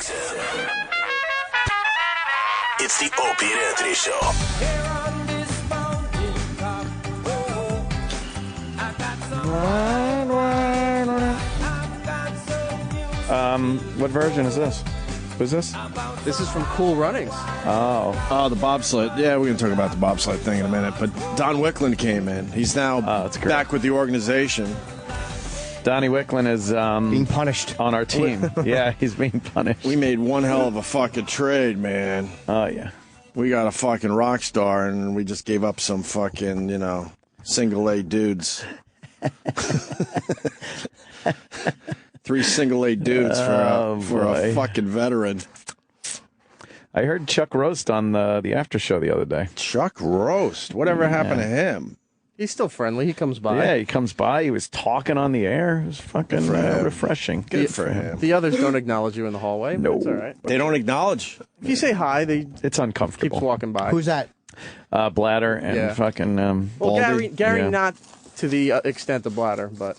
Tyson. It's the Opie and Anthony Show. What version is this? Who's this? This is from Cool Runnings. Oh, the bobsled. Yeah, we're going to talk about the bobsled thing in a minute. But Don Wicklin came in. He's now back with the organization. Donnie Wicklin is being punished on our team. Yeah, he's being punished. We made one hell of a fucking trade, man. Oh, yeah. We got a fucking rock star, and we just gave up some fucking, single A dudes. 3 single A dudes for a fucking veteran. I heard Chuck roast on the after show the other day. Chuck roast? Whatever happened to him? He's still friendly. He comes by. Yeah, he comes by. He was talking on the air. It was fucking refreshing. Good for him. The others don't acknowledge you in the hallway. No. It's all right. They don't acknowledge. If you say hi, it's uncomfortable. keeps walking by. Who's that? Bladder and fucking well, Baldy. Gary not to the extent of Bladder, but...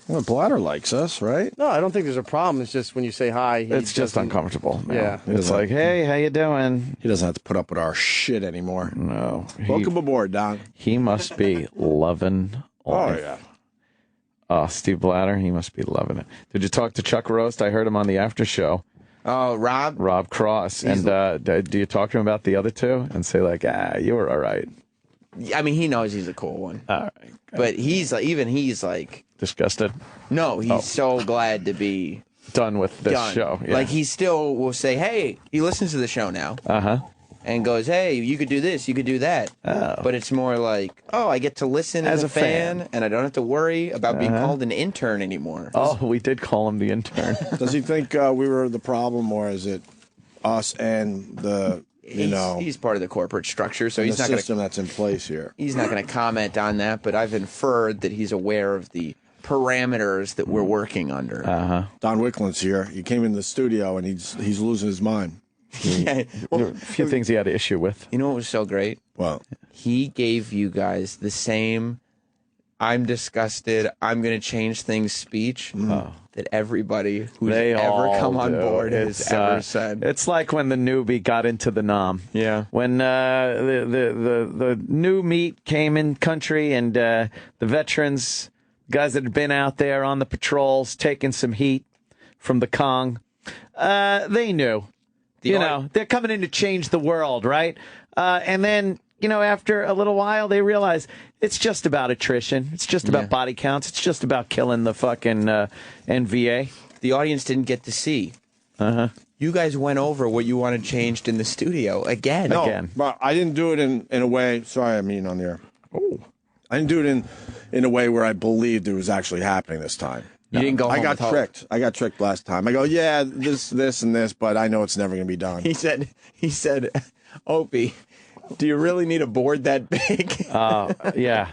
Well, Bladder likes us, right? No, I don't think there's a problem. It's just when you say hi, it's just uncomfortable. No. Yeah. It's like, hey, how you doing? He doesn't have to put up with our shit anymore. No. Welcome aboard, Don. He must be loving life. Oh, yeah. Oh, Steve Bladder, he must be loving it. Did you talk to Chuck Roast? I heard him on the after show. Oh, Rob? Rob Cross. And do you talk to him about the other two and say, like, you were all right? I mean, he knows he's a cool one. All right. But he's like... Disgusted? No, he's so glad to be... Done with this show. Yeah. Like, he still will say, hey, he listens to the show now. Uh-huh. And goes, hey, you could do this, you could do that. Oh. But it's more like, I get to listen as a fan, and I don't have to worry about being called an intern anymore. Oh, we did call him the intern. Does he think we were the problem, or is it us and the... He's part of the corporate structure, so he's not going to... system that's in place here. He's not going to comment on that, but I've inferred that he's aware of the parameters that we're working under. Uh-huh. Don Wicklin's here. He came in the studio, and he's losing his mind. Yeah. Well, a few things he had an issue with. You know what was so great? Well, he gave you guys the same I'm disgusted, I'm going to change things speech that everybody who's ever come on board has ever said. It's like when the newbie got into the nom. Yeah. When the new meat came in country and the veterans, guys that had been out there on the patrols, taking some heat from the Kong, they knew. They're coming in to change the world, right? And then, after a little while, they realize it's just about attrition. It's just about body counts. It's just about killing the fucking NVA. The audience didn't get to see. Uh-huh. You guys went over what you wanted changed in the studio again. No, but I didn't do it in a way. Sorry, I'm eating on the air. Oh. I didn't do it in a way where I believed it was actually happening this time. You didn't go home I got tricked. I got tricked last time. I go, yeah, this, and this, but I know it's never going to be done. He said, Opie, do you really need a board that big? Yeah.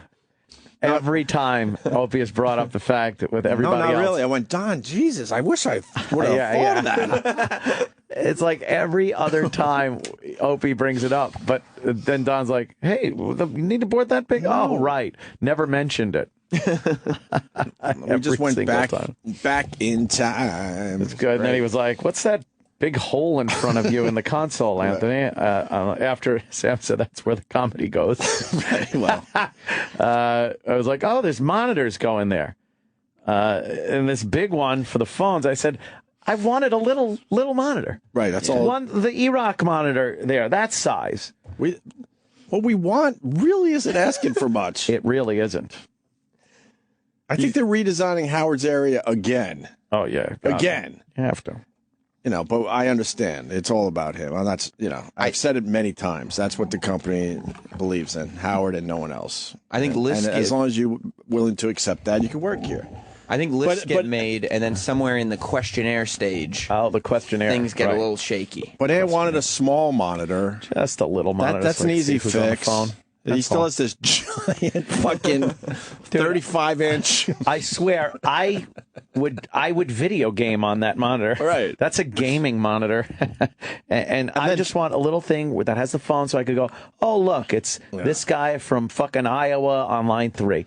Every time Opie has brought up the fact that with everybody else. No, not really. I went, Don, Jesus, I wish I would have thought of that. It's like every other time Opie brings it up, but then Don's like, hey, you need a board that big? No. Oh, right. Never mentioned it. We just went back in time. It's good. And then he was like, what's that big hole in front of you in the console, Anthony? After Sam said that's where the comedy goes. Well, I was like, oh, there's monitors going there. And this big one for the phones. I said, I wanted a little monitor. Right, that's all. The E-Rock monitor there, that size. What we want really isn't asking for much. It really isn't. I think they're redesigning Howard's area again. Oh, yeah. Again. You have to. But I understand. It's all about him. And that's, I've said it many times. That's what the company believes in, Howard and no one else. I think lists as long as you're willing to accept that, you can work here. I think lists get made, and then somewhere in the questionnaire stage, the questionnaire, things get a little shaky. But Ant wanted a small monitor. Just a little monitor. That's an easy fix. He still has this giant fucking 35-inch. I swear, I would video game on that monitor. Right. That's a gaming monitor. and I just want a little thing that has the phone so I could go, oh, look, it's this guy from fucking Iowa on line 3.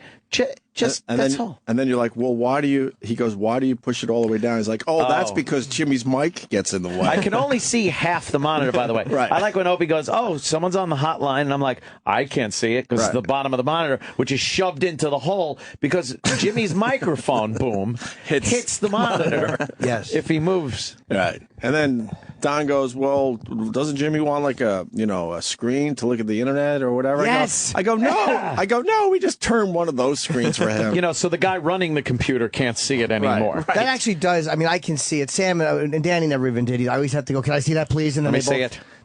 That's all. And then you're like, well, why do you? He goes, why do you push it all the way down? He's like, that's because Jimmy's mic gets in the way. I can only see half the monitor, by the way. Right. I like when Opie goes, someone's on the hotline, and I'm like, I can't see it because it's the bottom of the monitor, which is shoved into the hole because Jimmy's microphone boom hits the monitor. Yes. If he moves. Right. And then Don goes, well, doesn't Jimmy want like a screen to look at the internet or whatever? Yes. I go, no. We just turn one of those screens for him. So the guy running the computer can't see it anymore. Right. That actually does. I mean, I can see it. Sam and Danny never even did. I always have to go, can I see that, please? And then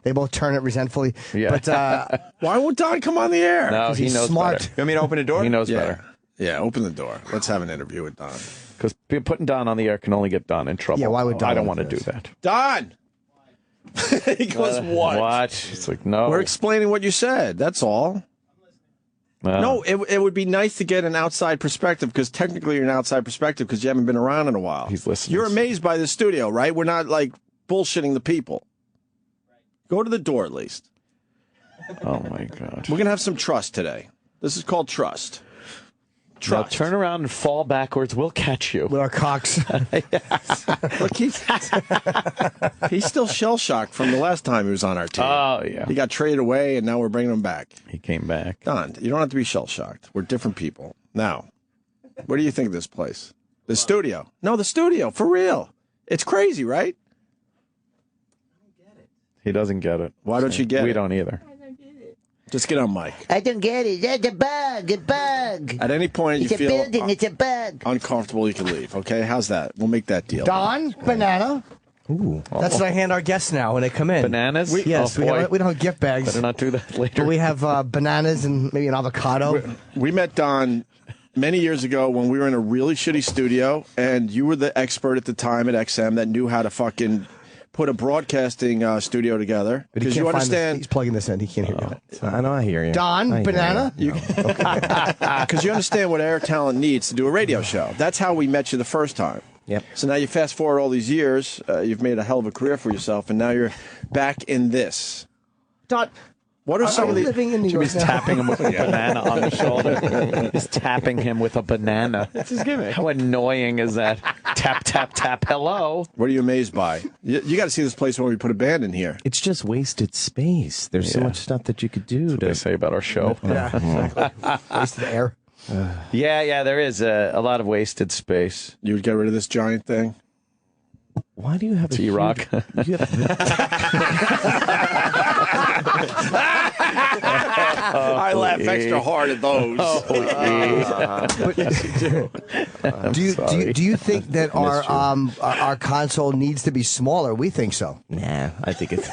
they both turn it resentfully. Yeah. But why won't Don come on the air? No, he he's knows smart. better. You want me to open the door? He knows better. Yeah, open the door. Let's have an interview with Don. Because putting Don on the air can only get Don in trouble. Yeah, why would Don I don't do want to do this? that. Don! He goes, what? What? It's like, no. We're explaining what you said. That's all. No, it would be nice to get an outside perspective because technically you're an outside perspective because you haven't been around in a while. He's listening. You're amazed by the studio, right? We're not like bullshitting the people. Go to the door at least. Oh, my God. We're going to have some trust today. This is called trust. Now turn around and fall backwards. We'll catch you. with our cocks. Look, he's still shell-shocked from the last time he was on our team. Oh, yeah. He got traded away, and now we're bringing him back. He came back. Don, you don't have to be shell-shocked. We're different people. Now, what do you think of this place? The studio. No, the studio, for real. It's crazy, right? He doesn't get it. Why don't you get it? We don't either. Just get on mic. I don't get it. That's a bug. At any point It's you a feel building. It's a bug. uncomfortable, you can leave, okay? How's that? We'll make that deal. Don, banana. Ooh. That's what I hand our guests now when they come in. Bananas? Yes, Oh, boy. we don't have gift bags. Better not do that later. But we have bananas and maybe an avocado. We met Don many years ago when we were in a really shitty studio, and you were the expert at the time at XM that knew how to fucking put a broadcasting studio together. But he Because can't you find understand. he's plugging this in. He can't hear you. I know I hear you. Don, I hear banana. you. Because you understand what air talent needs to do a radio show. That's how we met you the first time. Yep. So now you fast forward all these years, you've made a hell of a career for yourself, and now you're back in this. Don, What are some of the? living in New York Jimmy's now. tapping him with a banana on the shoulder. He's tapping him with a banana. That's his gimmick. How annoying is that? Tap, tap, tap, hello. What are you amazed by? You got to see this place when we put a band in here. It's just wasted space. There's so Yeah. much stuff that you could do. What they say about our show. Yeah, exactly. Wasted air. Yeah, there is a lot of wasted space. You would get rid of this giant thing. Why do you have a T-Rock. huge- you have- I laugh extra hard at those. Do you think that our console needs to be smaller? We think so. Nah, I think it's.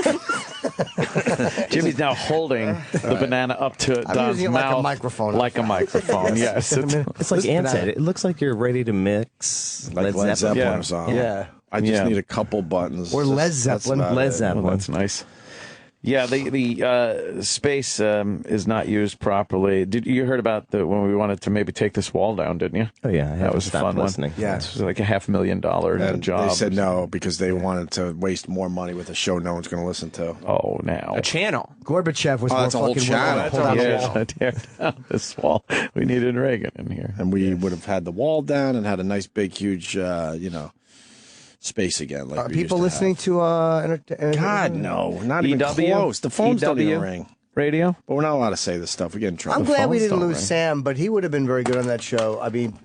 Jimmy's now holding the banana up to Don's using it like a mouth. microphone. Like a microphone, yes. It's like Ann said. It looks like you're ready to mix Like Led Zeppelin Yeah. or something. Yeah. I just Yeah. need a couple buttons. Or Led That's Zeppelin. about Led it. Zeppelin. Well, that's nice. Yeah, the space is not used properly. You heard about when we wanted to maybe take this wall down, didn't you? Oh yeah, I That haven't was a stopped fun listening. one. Yeah, it was like a $500,000 And job. they said no because they wanted to waste more money with a show no one's going to listen to. Oh, now. A channel. Gorbachev was Oh, more that's a whole fucking channel. willing to pull down the Yeah, wall. tear down this wall. We needed Reagan in here. And we would have had the wall down and had a nice, big, huge, space again. Like Are we people used listening have. to God, no. Not even EW? close. The phones don't even EW? ring. Radio? But we're not allowed to say this stuff. We get in trouble. I'm glad we phones didn't don't lose ring. Sam, but he would have been very good on that show. I mean,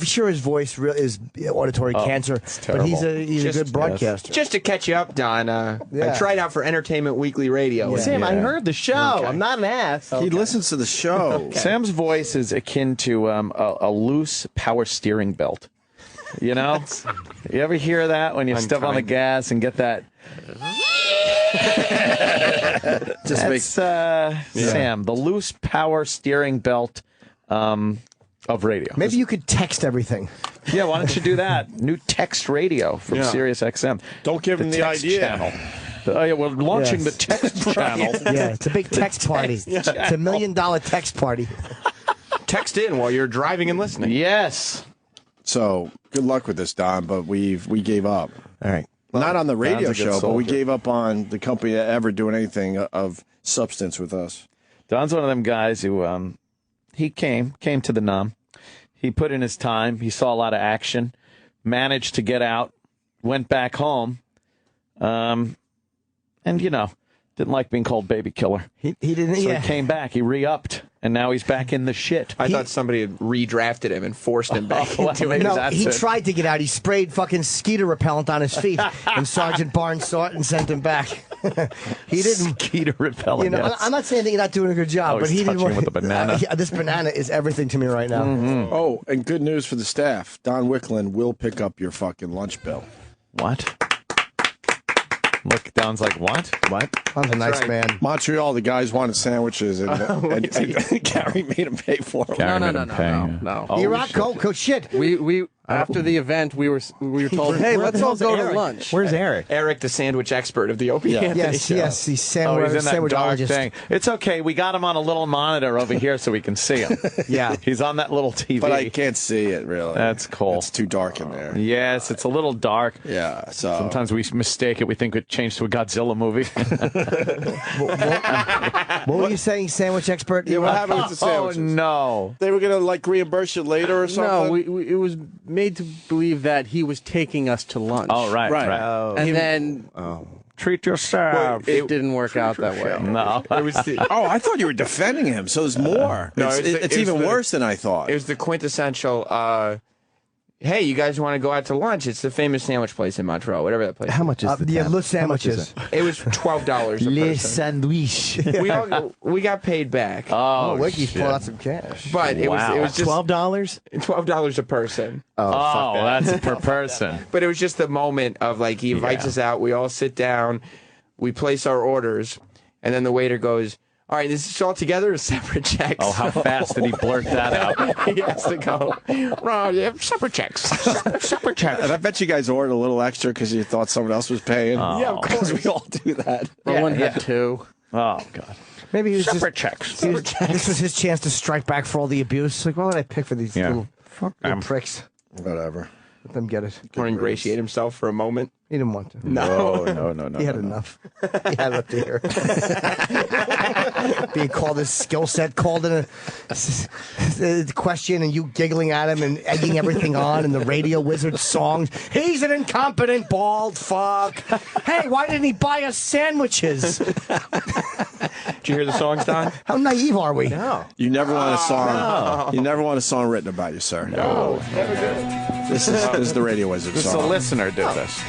sure, his voice is auditory cancer, but he's a Just- good broadcaster. Just to catch you up, Don, I Yeah. tried out for Entertainment Weekly Radio. Yeah. Sam, I Yeah. heard the show. I'm not an ass. He listens to the show. Sam's voice is akin to a loose power steering belt. You know? You ever hear that when you step on the gas and get that? Just That's makes Sam, the loose power steering belt of radio. Maybe you could text everything. Yeah, why don't you do that? New text radio from Sirius XM. Don't give him the text idea. channel. Oh, yeah, we're launching Yes. the text channel. Yeah, it's a big text party. It's a $1 million text party. Text in while you're driving and listening. Yes. So good luck with this, Don. But we gave up. All right. Not on the radio Don's a good show, but we soldier. gave up on the company ever doing anything of substance with us. Don's one of them guys who he came to the NOM. He put in his time. He saw a lot of action, managed to get out, went back home, and, didn't like being called baby killer. He didn't. So he came back. He re-upped, and now he's back in the shit. I thought somebody had redrafted him and forced him back into it. No, he tried to get out. He sprayed fucking skeeter repellent on his feet, and Sergeant Barnes saw it and sent him back. He didn't. Skeeter repellent. Yes. I'm not saying that you're not doing a good job, but he didn't. With the banana. This banana is everything to me right now. Mm-hmm. Oh, and good news for the staff. Don Wicklin will pick up your fucking lunch bill. What? Look, Don's like, what? I'm a nice man. Montreal, the guys wanted sandwiches, and Gary made him pay for them. No. E-Rock, go shit. We after the event, we were told, hey, let's all go to lunch. Where's Eric? Eric, the sandwich expert of the Opie Anthony show. Yes, he's He's in that dark sandwichologist. thing. It's okay. We got him on a little monitor over here so we can see him. Yeah. He's on that little TV. But I can't see it, really. That's cool. It's too dark in there. Yes, it's a little dark. Yeah, so... Sometimes we mistake it. We think it changed to a Godzilla movie. What were you saying, sandwich expert? Yeah, what happened with the sandwiches? Oh, no. They were going to, reimburse you later or something? No, it was made to believe that he was taking us to lunch. Oh, right. And then Treat yourself. it didn't work out that way. No. It was I thought you were defending him, so there's more. No, it's even worse than I thought. It was the quintessential, hey, you guys want to go out to lunch? It's the famous sandwich place in Montreal, whatever that place is. How much is the tab? Le sandwiches. It was $12 a Les person. sandwich. We got paid back. Oh, Wicky's pulled out some cash. But it was just $12? $12 a person. Oh, that's per person. But it was just the moment of he invites us out, we all sit down, we place our orders, and then the waiter goes, all right, this is all together or separate checks? Oh, how fast did he blurt that out? He has to go, separate checks. Separate checks. And I bet you guys ordered a little extra because you thought someone else was paying. Yeah, of course. We all do that. Roland had two. Oh, God. Maybe he was Separate checks. This was his chance to strike back for all the abuse. Like, why would I pick for these little pricks? Whatever. Let them get it. Or ingratiate himself for a moment. He didn't want to. No. He had enough. He had it up to here. Being called his skill set, called in a question, and you giggling at him and egging everything on, and the Radio Wizard songs. He's an incompetent bald fuck. Hey, why didn't he buy us sandwiches? Did you hear the songs, Don? How naive are we? No. You never want a song. You never want a song written about you, sir. No, never did. This is the Radio Wizard This is song. a listener did this.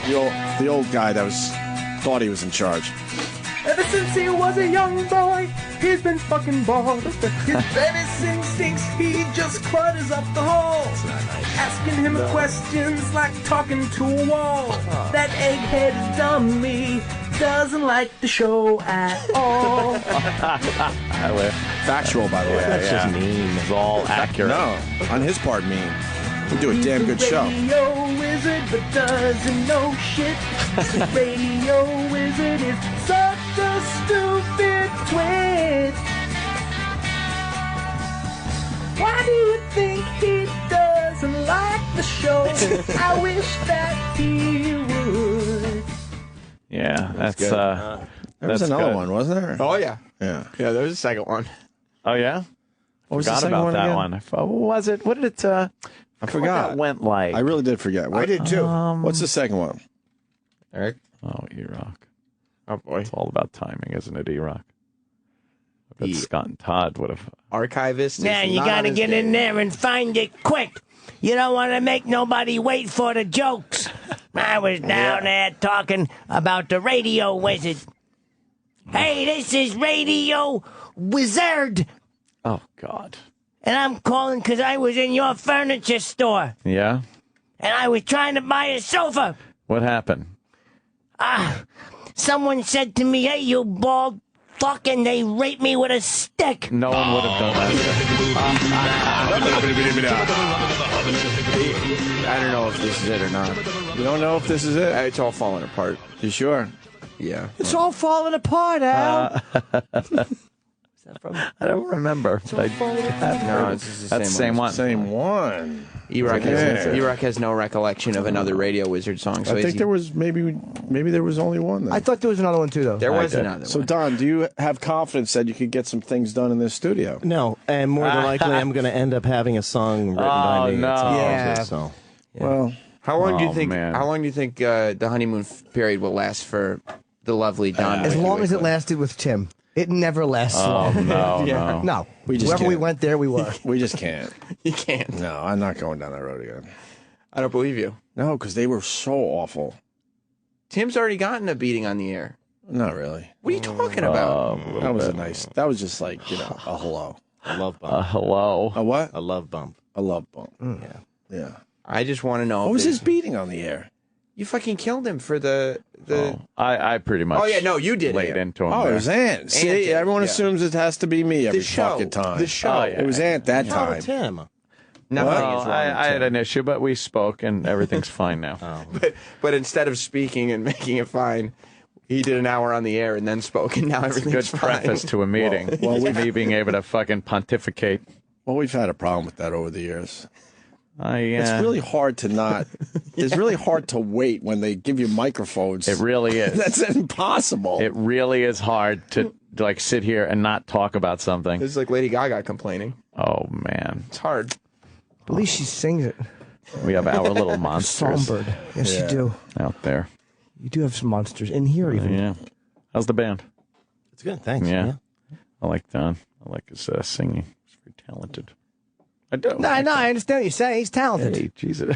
The old guy that thought he was in charge. Ever since he was a young boy, he's been fucking bald. His baby's instincts, he just clutters up the halls. Asking him questions like talking to a wall. That egghead dummy doesn't like the show at all. Factual, by the way. That's just mean. It's all accurate. No, on his part, mean. We do a damn good show. Radio Wizard, but doesn't know shit. The Radio Wizard is such a stupid twit. Why do you think he doesn't like the show? I wish that he would. Yeah, that's There was another good. one, wasn't there? Oh, yeah. Yeah. Yeah, there was a second one. Oh, yeah? What was the Forgot second about one that again? one. What was it? What did it... I forgot. What that went like. I really did forget. I did too. What's the second one? Eric? Oh, E-Rock. Oh, boy. It's all about timing, isn't it, E-Rock? I bet Scott and Todd would have... Archivist. Now you gotta get in there and find it quick. You don't want to make nobody wait for the jokes. I was down there talking about the Radio Wizard. Hey, this is Radio Wizard. Oh, God. And I'm calling because I was in your furniture store. Yeah? And I was trying to buy a sofa. What happened? Someone said to me, hey, you bald fuck, and they raped me with a stick. No one would have done that. I don't know if this is it or not. You don't know if this is it? It's all falling apart. You sure? Yeah. It's all falling apart, Al. Is that from? I don't remember. No, it's just That's the same one. Same one. E-Rock has no recollection of another Radio Wizard song. So I think there was maybe there was only one. Then. I thought there was another one too, though. there was another So one. Don, do you have confidence that you could get some things done in this studio? No, and more than likely, I'm going to end up having a song written by me. no. at some point, Yeah. So. Well, How long do you Oh, think? man. How long do you think the honeymoon period will last for the lovely Don? As long as it lasted with Tim. It never lasts long. No, Yeah. no. No. We just Wherever we can't. went there, we were. we just can't. You can't. No, I'm not going down that road again. I don't believe you. No, because they were so awful. Tim's already gotten a beating on the air. Not really. What are you talking about? That was a nice. That was just like a hello. A love bump. Hello. A what? A love bump. A love bump. Yeah. Yeah. I just want to know. What was his beating on the air? You fucking killed him for the. I pretty much. Oh, yeah, no, you did laid it. into him. Oh, there. it was Ant. See, did, everyone yeah. assumes it has to be me every show. fucking time. The show. Oh, yeah. It was Ant that Oh, time. Tim. Nothing Well, is wrong. I had an issue, but we spoke, and everything's fine now. But instead of speaking and making it fine, he did an hour on the air and then spoke, and now Good everything's fine. preface to a meeting. Well, me being able to fucking pontificate. Well, we've had a problem with that over the years. It's It's really hard to not. It's really hard to wait when they give you microphones. It really is. That's impossible. It really is hard to like sit here and not talk about something. This is like Lady Gaga complaining. Oh man, It's hard. At least she sings it. we have our little monsters Songbird. Yes, you do. out there. You do have some monsters in here, even. Yeah. How's the band? It's good. Thanks. Yeah. I like Don. I like his singing. He's very talented. I do. No, I know. I understand what you're saying. He's talented. Hey, Jesus.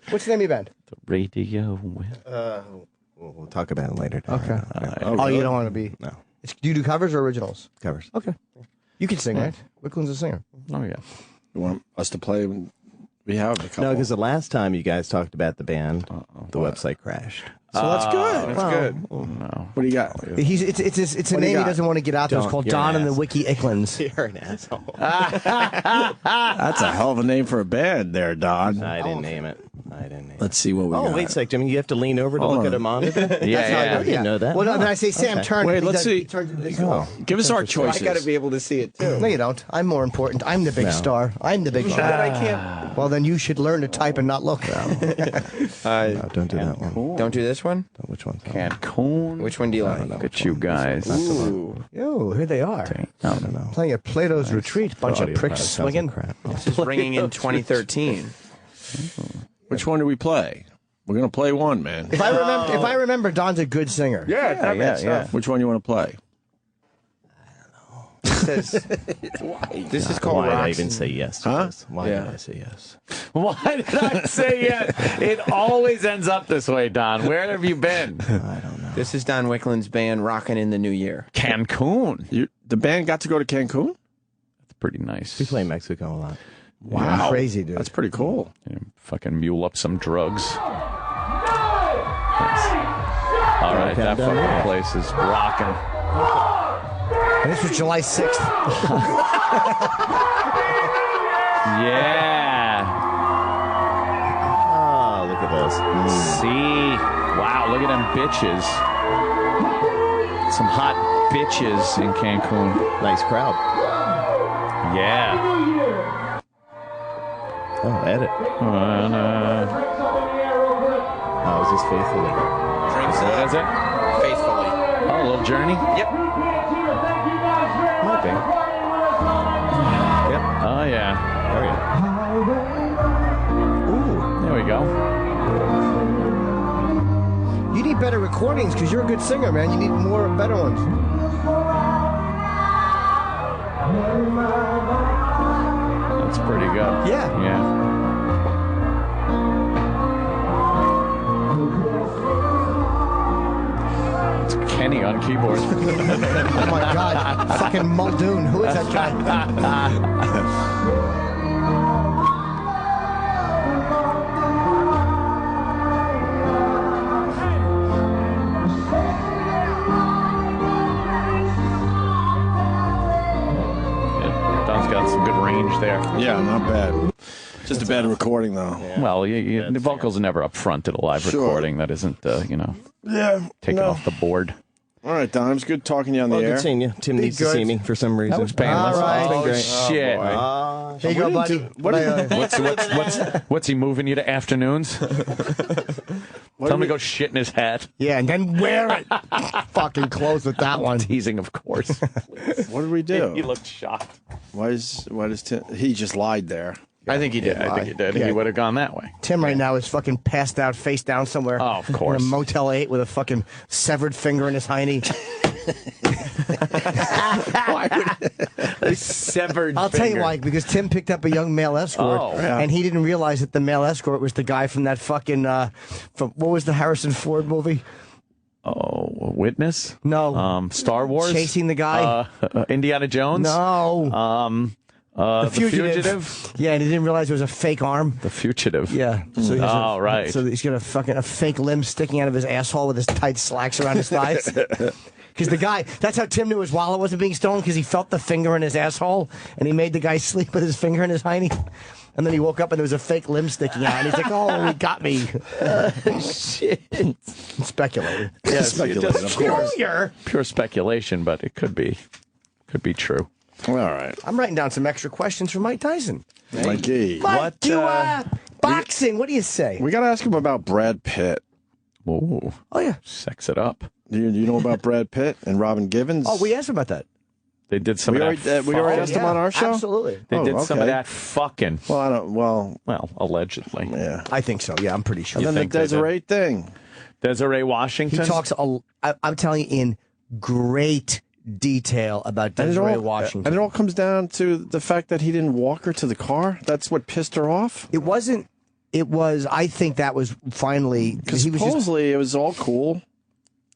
What's the name of your band? The radio. We'll talk about it later. Okay. Oh, You don't want to be. No. Do you do covers or originals? Covers. Okay. You can sing, right? Wicklin's a singer. Oh yeah. You want us to play? We have a couple. No, because the last time you guys talked about the band, the website crashed. So that's good. That's good. No. What do you got? It's a What do you name he got? doesn't want to get out there. It's Don't. called You're Don an and the ass. Wiki Icklins. You're an asshole. That's a hell of a name for a band, there, Don. I didn't name it. Let's see what we got. Oh, wait a sec, Jimmy. You have to lean over to Hold look on. at a monitor? Yeah. I didn't know that. Well, no, then I say Sam, Okay. turn. Wait, He let's does- see. he turns into this. Give us our I choices. got to be able to see it too. No, you don't. I'm more important. I'm the big star. I'm the big But star. I can't. Well, then you should learn to type and not look. No, don't do that one. Don't do this one. Which one? Cancun. Which one do you like? Look at you guys. Ooh. Yo, here they are. I don't know. Playing at Plato's Retreat. Bunch of Audio pricks quality sounds swinging. like crap. This is ringing in 2013. Which one do we play? We're gonna play one, man. If I remember, Don's a good singer. Yeah. Which one you want to play? This is called Why did I Rocks. even say yes to Huh? this? Why Yeah. did I say yes? Why did I say yes? It always ends up this way, Don. Where have you been? I don't know. This is Don Wicklin's band, Rockin' in the New Year. Cancun. The band got to go to Cancun? That's pretty nice. We play Mexico a lot. Wow. Crazy, dude. That's pretty cool. Yeah, fucking mule up some drugs. All right, that fucking place is rocking. And this was July 6th. Yeah. Oh, look at those. See? Wow, look at them bitches. Some hot bitches in Cancun. Nice crowd. Yeah. Oh, edit. Oh, is this faithfully? Drinks What is it? faithfully. Oh, a little journey? Yep. Might be. Yep. Oh, yeah. Oh, yeah. Ooh. There we go. You need better recordings because you're a good singer, man. You need more better ones. That's pretty good. Yeah. Yeah. It's Kenny on keyboard. Oh my God. Fucking Muldoon. Who is that guy? Yeah, Don's got some good range there. Yeah, not bad. Just a bad recording, though. Well, the vocals are never up front at a live Sure. recording. That isn't, Yeah. taken off the board. All right, Don. It was good talking to you on the air. Good seeing you. Tim needs to see me for some reason. That was painless. All right. Oh, great. shit. Here you go, buddy. What's he moving you to afternoons? Tell him to go shit in his hat. Yeah, and then wear it. Fucking close with that one. Teasing, of course. What did we do? He looked shocked. Why does Tim? He just lied there. I think he did. I think he did. Yeah. He would have gone that way. Tim right now is fucking passed out, face down somewhere. Oh, of course. In a Motel 8 with a fucking severed finger in his hiney. A severed I'll tell you why, because Tim picked up a young male escort, and he didn't realize that the male escort was the guy from that fucking, from what was the Harrison Ford movie? Oh, Witness? No. Star Wars? Chasing the guy? Indiana Jones? No. The Fugitive? Yeah, and he didn't realize it was a fake arm. The Fugitive. Yeah. So right. So he's got a fake limb sticking out of his asshole with his tight slacks around his thighs. Because the guy, that's how Tim knew his wallet wasn't being stolen, because he felt the finger in his asshole, and he made the guy sleep with his finger in his hiney. And then he woke up and there was a fake limb sticking out, and he's like, "Oh, he got me." Shit. Speculating. Yeah, Speculating, of course. Pure speculation, but it could be true. All right. I'm writing down some extra questions for Mike Tyson. Mikey. Mike, boxing, what do you say? We got to ask him about Brad Pitt. Whoa. Oh, yeah. Sex it up. Do you know about Brad Pitt and Robin Givens? Oh, we asked him about that. They did some of that. We already asked him on our show? Absolutely. They did some of that fucking. Well, I don't. Well, allegedly. Yeah. I think so. Yeah, I'm pretty sure. And then the Desiree thing. Desiree Washington. He talks, I'm telling you, in great detail about Desiree Washington. And it all comes down to the fact that he didn't walk her to the car. That's what pissed her off. It wasn't. It was. I think that was finally because supposedly it was all cool.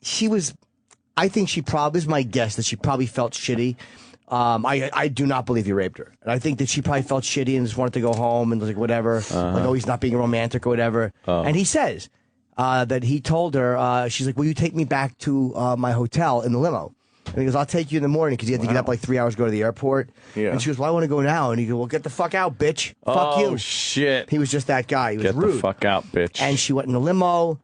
She was. I think she probably is my guess that she probably felt shitty. I do not believe he raped her, and I think that she probably felt shitty and just wanted to go home and was like whatever, like oh he's not being romantic or whatever. And he says that he told her she's like, will you take me back to my hotel in the limo? And he goes, I'll take you in the morning because he had to get up like 3 hours to go to the airport. Yeah. And she goes, well, I want to go now. And he goes, well, get the fuck out, bitch. Fuck you. Oh, shit. He was just that guy. He was rude. Get the fuck out, bitch. And she went in the limo,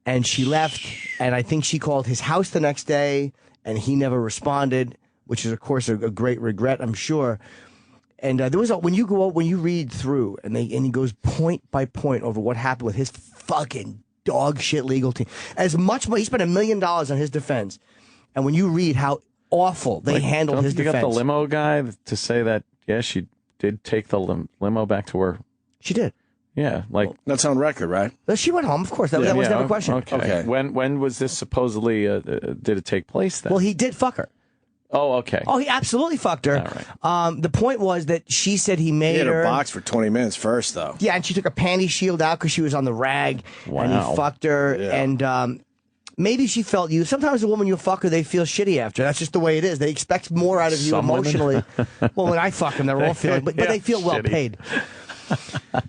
and she left. And I think she called his house the next day, and he never responded, which is, of course, a great regret, I'm sure. And there was when you read through, and he goes point by point over what happened with his fucking dog shit legal team. As much money, he spent $1 million on his defense. And when you read how awful they handled his defense. You got the limo guy to say that, yeah, she did take the limo back to her. She did. Yeah. That's on record, right? She went home, of course. That was never questioned. Okay. When was this supposedly, did it take place then? Well, he did fuck her. Oh, okay. Oh, he absolutely fucked her. All right. The point was that she said he made her. He had her her box for 20 minutes first, though. Yeah, and she took her panty shield out because she was on the rag. Wow. And he fucked her. Yeah. And maybe she felt you. Sometimes a woman you fuck her, they feel shitty after. That's just the way it is. They expect more out of you emotionally. Well, when I fuck them, they're all feeling, but they feel well paid.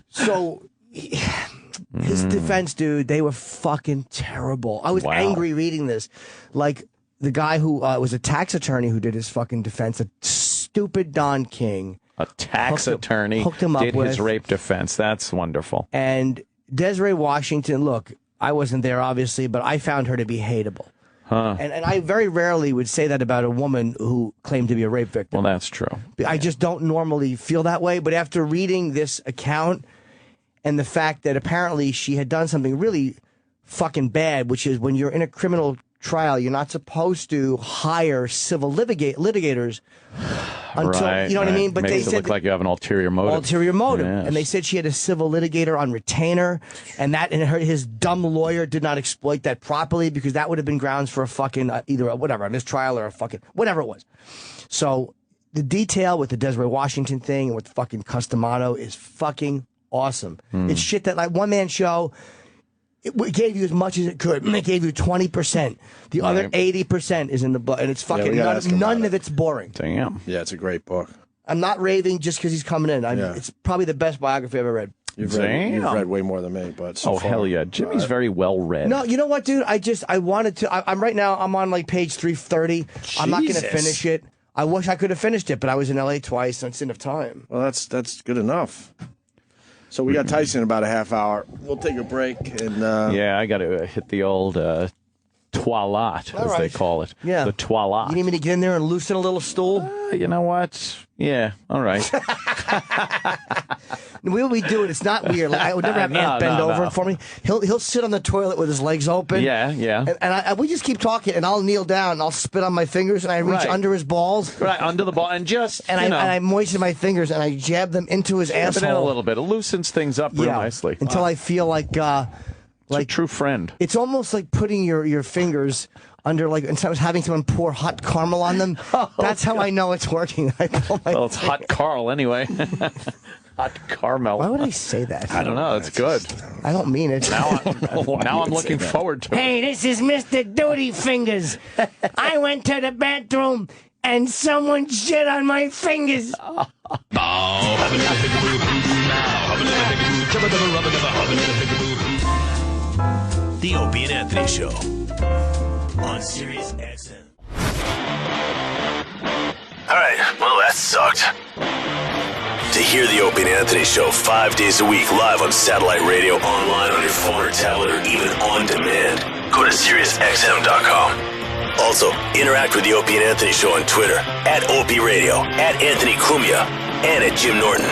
So his defense, dude, they were fucking terrible. I was angry reading this. Like the guy who was a tax attorney who did his fucking defense, a stupid Don King. A tax attorney hooked him up did his rape defense. That's wonderful. And Desiree Washington, look, I wasn't there, obviously, but I found her to be hateable. Huh. And I very rarely would say that about a woman who claimed to be a rape victim. Well, that's true. I just don't normally feel that way. But after reading this account and the fact that apparently she had done something really fucking bad, which is when you're in a criminal trial, you're not supposed to hire civil litigators until, you know what I mean? But Makes they it said look like you have an ulterior motive. Ulterior motive. Yes. And they said she had a civil litigator on retainer, and his dumb lawyer did not exploit that properly because that would have been grounds for a fucking, either a mistrial or a fucking, whatever it was. So the detail with the Desiree Washington thing and with fucking Customato is fucking awesome. It's shit that, like, one-man show, it gave you as much as it could. It gave you 20%. The other 80% is in the book, and it's fucking none of it's boring. Damn. Yeah, it's a great book. I'm not raving just because he's coming in. It's probably the best biography I've ever read. You've read way more than me, but so far. Hell yeah, Jimmy's very well read. No, you know what, dude? I wanted to. I'm right now. I'm on like page 330. I'm not going to finish it. I wish I could have finished it, but I was in LA twice, and it's enough time. Well, that's good enough. So we got Tyson in about a half hour. We'll take a break and yeah, I got to hit the old toilet, as they call it. Yeah. The toilet. You need me to get in there and loosen a little stool? You know what? Yeah, all right. The way we do it, it's not weird. Like, I would never have Ant bend over for me. He'll sit on the toilet with his legs open. Yeah. And we just keep talking, and I'll kneel down, and I'll spit on my fingers, and I reach under his balls. Right, under the ball, and just, I moisten my fingers, and I jab them into his asshole. In a little bit. It loosens things up real nicely. Until I feel like a true friend. It's almost like putting your fingers under, like, instead of having someone pour hot caramel on them. That's how I know it's working. Well, it's hot Carl anyway. Hot caramel. Why would I say that? I don't know. It's good. I don't mean it. Now I'm looking forward to it. Hey, this is Mr. Duty Fingers. I went to the bathroom and someone shit on my fingers. The Opie and Anthony Show on Sirius XM. All right, well, that sucked. To hear the Opie and Anthony Show 5 days a week live on satellite radio, online on your phone or tablet, or even on demand, go to SiriusXM.com. Also, interact with the Opie and Anthony Show on Twitter, @Opie Radio, @Anthony Cumia, and @Jim Norton.